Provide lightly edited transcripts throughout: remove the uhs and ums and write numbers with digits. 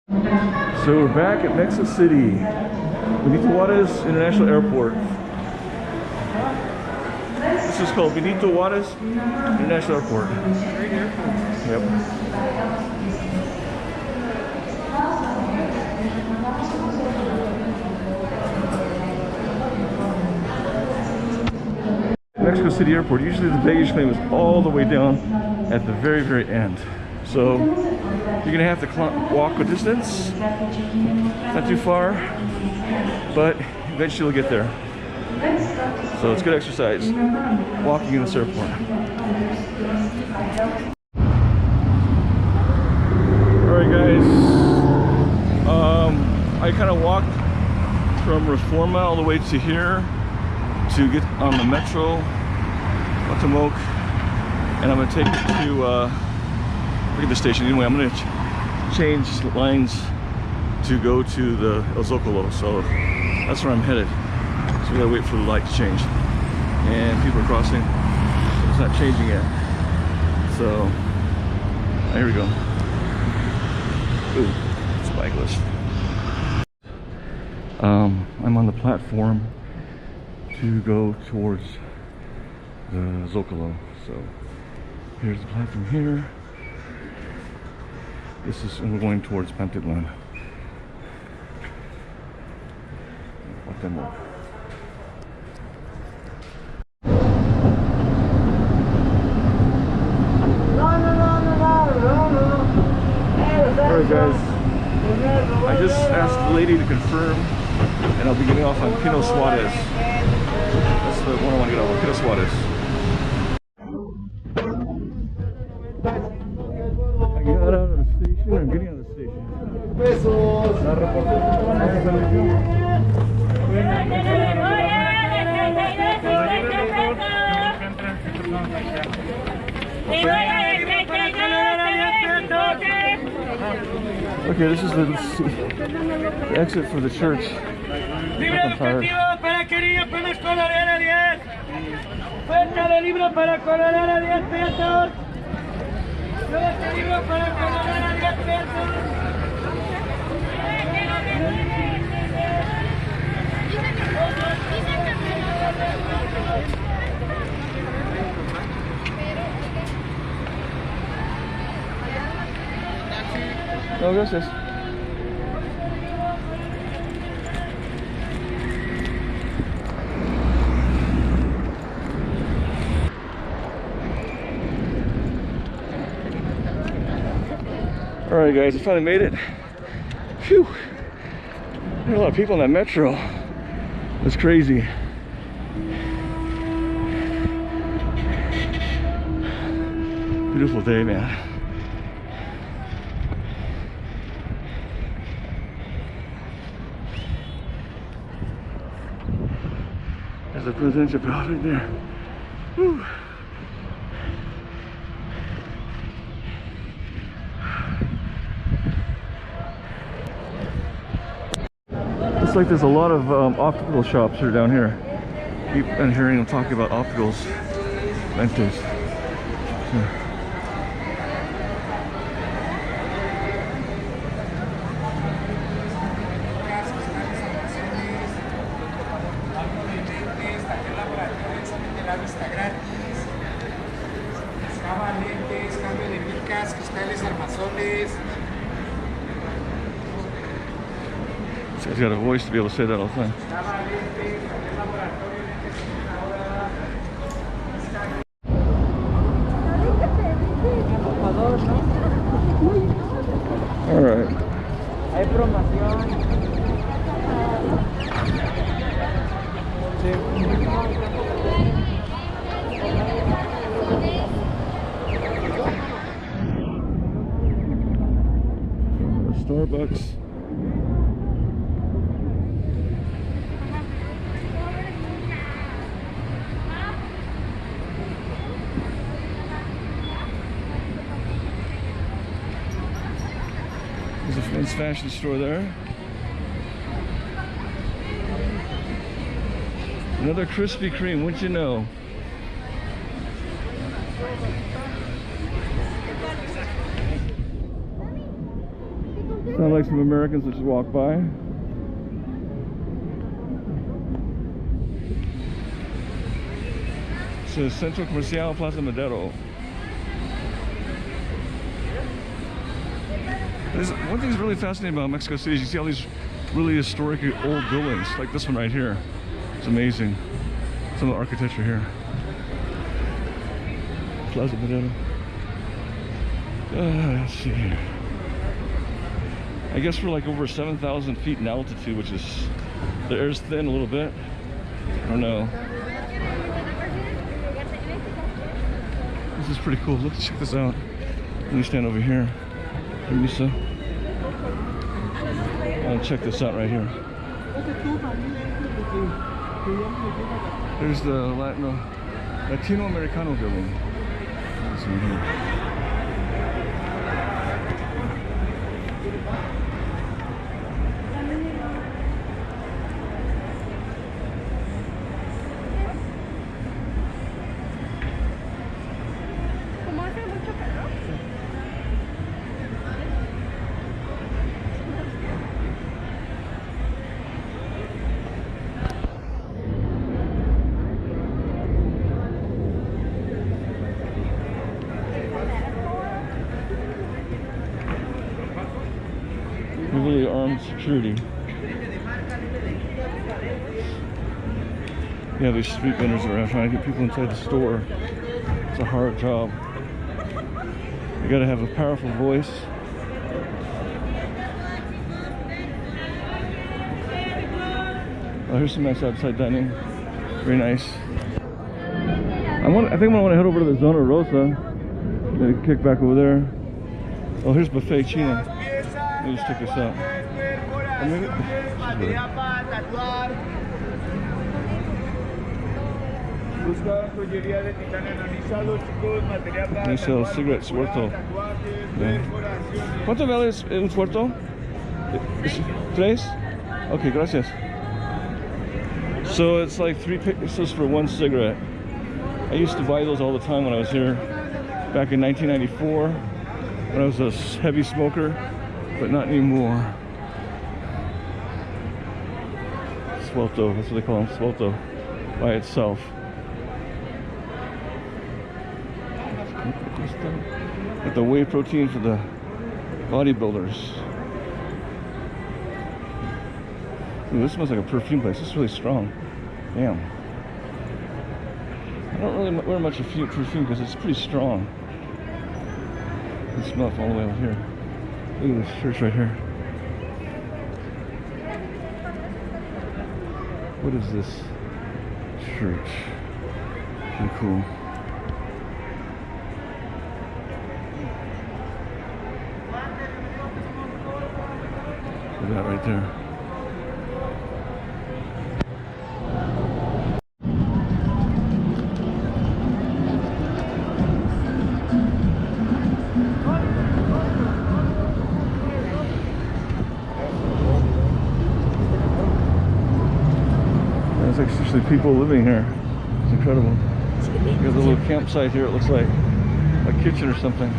So we're back at Mexico City, Benito Juarez International Airport. This is called Benito Juarez International Airport. Great airport. Yep. Mexico City Airport, usually the baggage claim is all the way down at the very, very end. So you're gonna have to walk a distance, not too far, but eventually you'll get there. So it's good exercise, walking in this airport. Alright guys, I kind of walked from Reforma all the way to here to get on the metro, Otomoc, and I'm going to take it to look at the station. Anyway, I'm going to change lines to go to the El Zocalo, so that's where I'm headed. So we gotta wait for the light to change, and people are crossing. It's not changing yet, so here we go. Ooh, spikeless. I'm on the platform to go towards the Zocalo. So here's the platform here. This is, and we're going towards Pantitlán. Alright guys, I just asked the lady to confirm, and I'll be getting off on Pino Suarez. That's the one I want to get off on, Pino Suarez. I got out of the station, I'm getting out of the station. Okay, this is the exit for the church. I'm tired. No, gracias. Alright guys, I finally made it. Phew. There are a lot of people in that metro. It's crazy. Beautiful day, man. There's a presidential house right there. Whew. Looks like there's a lot of optical shops here down here. Keep on hearing them talking about opticals, lentes. So. He's got a voice to be able to say that all the time. All right. Hay promoción. Starbucks. There's a men's fashion store there. Another Krispy Kreme, wouldn't you know? Sound like some Americans that just walk by. It says Centro Comercial Plaza Madero. One thing that's really fascinating about Mexico City is you see all these really historic old buildings, like this one right here. It's amazing. Some of the architecture here. Plaza Madero. Let's see here. I guess we're like over 7,000 feet in altitude, which is, the air's thin a little bit. I don't know. This is pretty cool. Let's check this out. Let me stand over here. Lisa. I'll check this out right here. There's the Latino Americano building. This one here. Really armed security. Yeah, these street vendors are out trying to get people inside the store. It's a hard job. You gotta have a powerful voice. Oh, here's some nice outside dining. Very nice. I think I want to head over to the Zona Rosa. Maybe kick back over there. Oh, here's Buffet China. Let me just check this out. They sell cigarettes, Huerto. Yeah. ¿Cuánto vale un Huerto? ¿Tres? Okay, gracias. So it's like 3 pesos for 1 cigarette. I used to buy those all the time when I was here back in 1994 when I was a heavy smoker, but not anymore. Suelto, that's what they call them, suelto, by itself. Like the whey protein for the bodybuilders. Ooh, this smells like a perfume place. This is really strong. Damn. I don't really wear much perfume because it's pretty strong. You can smell it all the way over here. Look at this church right here. What is this church? Pretty cool. Look at that right there. There's actually people living here. It's incredible. We have a little campsite here. It looks like a kitchen or something.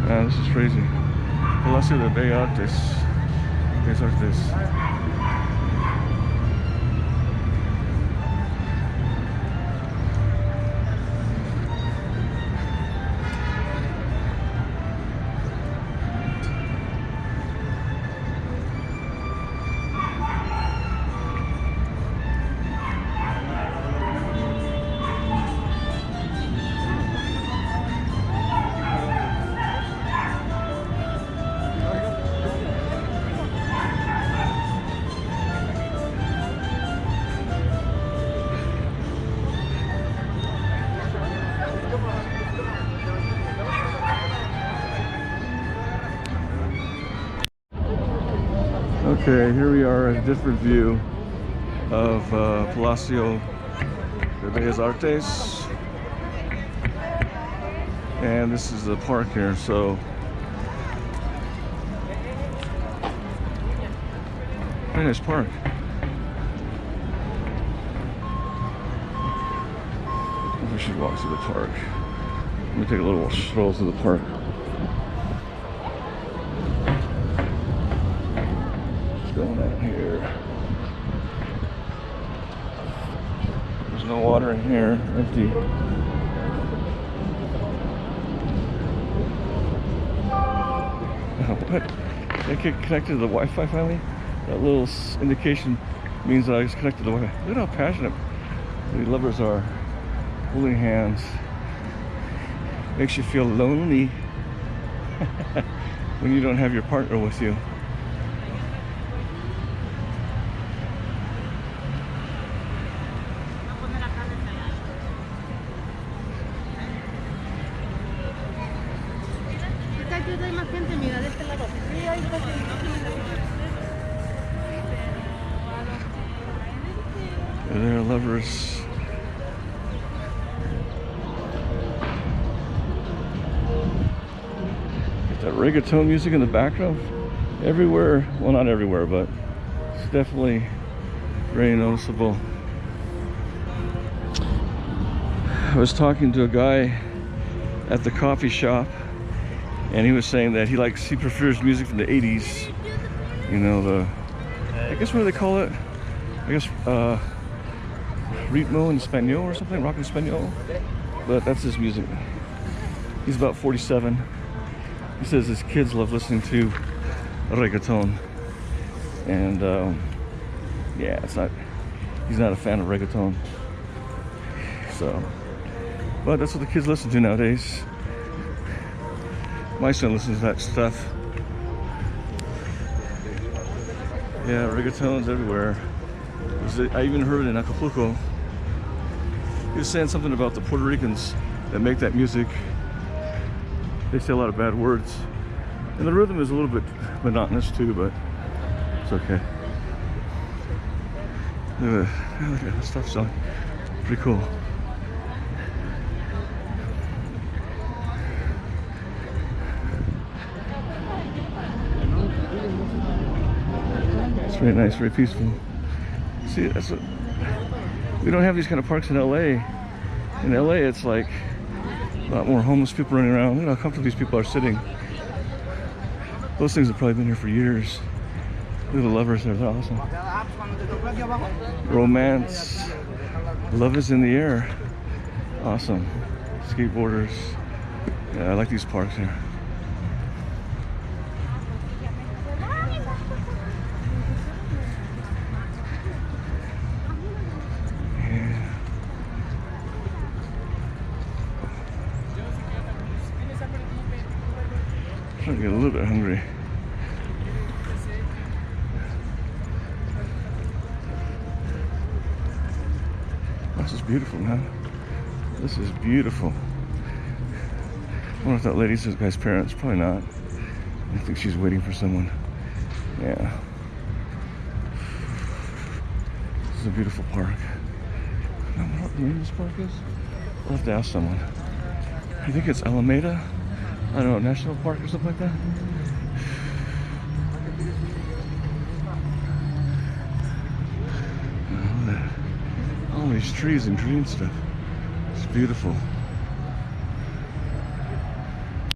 Man, this is crazy. Palacio de Bellas Artes. Okay, here we are at a different view of Palacio de Bellas Artes, and this is the park here. So very nice park. should walk through the park. Let me take a little stroll through the park. What's going on here? There's no water in here. Empty. Oh, what? I get connected to the Wi-Fi finally? That little indication means that I just connected to the Wi-Fi. Look at how passionate the lovers are. Holding hands. Makes you feel lonely when you don't have your partner with you. They're lovers. Get that reggaeton music in the background. Everywhere, well, not everywhere, but it's definitely very noticeable. I was talking to a guy at the coffee shop, and he was saying that he prefers music from the 80s. You know, I guess what do they call it? I guess ritmo en español or something, rock en español. But that's his music. He's about 47. He says his kids love listening to reggaeton, and yeah, he's not a fan of reggaeton. So, but that's what the kids listen to nowadays. My son listens to that stuff. Yeah, reggaeton's everywhere. I even heard it in Acapulco. He was saying something about the Puerto Ricans that make that music. They say a lot of bad words. And the rhythm is a little bit monotonous too, but it's okay. Look at that stuff selling. Pretty cool. It's very nice, very peaceful. See, we don't have these kind of parks in LA. In LA, it's like a lot more homeless people running around. Look how comfortable these people are sitting. Those things have probably been here for years. Look at the lovers there, they're awesome. Romance. Love is in the air. Awesome. Skateboarders. Yeah, I like these parks here. I'm starting to get a little bit hungry. This is beautiful, man. This is beautiful. I wonder if that lady's this guy's parents. Probably not. I think she's waiting for someone. Yeah. This is a beautiful park. I don't know what the name of this park is. I'll have to ask someone. I think it's Alameda. I don't know, National Park or something like that. All these trees and green stuff. It's beautiful.